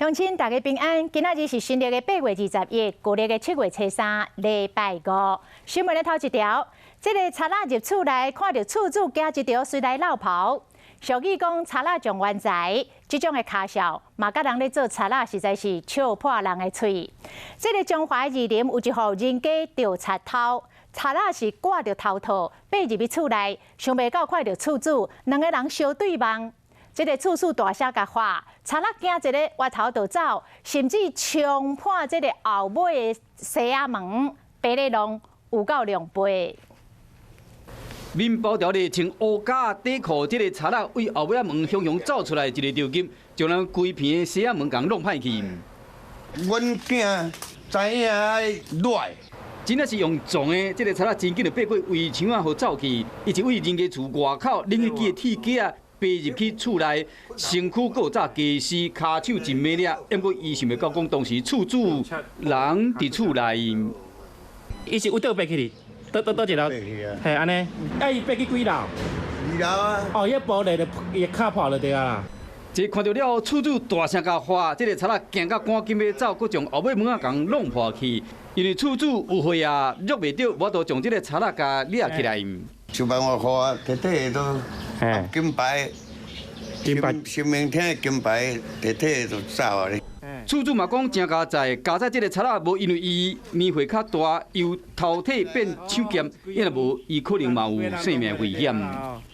乡亲大家平安，今仔日是新历的8月21，旧历的7月初3，礼拜5。新闻的头一条，这个贼仔入厝内，看到厝主加一条随来落跑。俗语讲贼仔上冤财，这种的卡笑，嘛甲人咧做贼仔实在是笑破人的嘴。这个中华的二林有一户人家钓贼偷，贼仔是挂着头套，爬入去厝内，想袂到看到厝主，两个人相对望。这个厝主大声甲喊，贼仔惊一个歪头就走，甚至冲破这个后尾的西仔门，白咧弄有够狼狽。面包条咧穿乌甲底裤，这个贼仔为后尾门汹汹走出来，一个条金，将咱规片的西仔门共弄歹去。阮囝知影赖。 真正是用撞的，这个贼仔真紧就爬过围墙啊，互走去。伊就为人家厝外口拎起支铁架，爬入去厝内，身躯搁早加湿，骹手真美丽。不过伊想袂到讲当时厝主人伫厝内。伊是为倒爬去哩，倒一楼，嘿安尼。啊，伊爬去几楼2楼啊。哦，伊玻璃就伊卡破了对啊。 这看到了，厝主大声甲喊，这个贼仔惊甲赶紧要走，佮将后尾门啊共弄破去。因为厝主有血啊，约袂到，我就将这个贼仔甲掠起来。想办法看啊，摕摕都金牌，新明厅的金牌摕摕就走啊咧。厝主嘛讲真加在，加在这个贼仔无因为伊年岁较大，由头体变抢剑，因若无伊可能嘛有性命危险。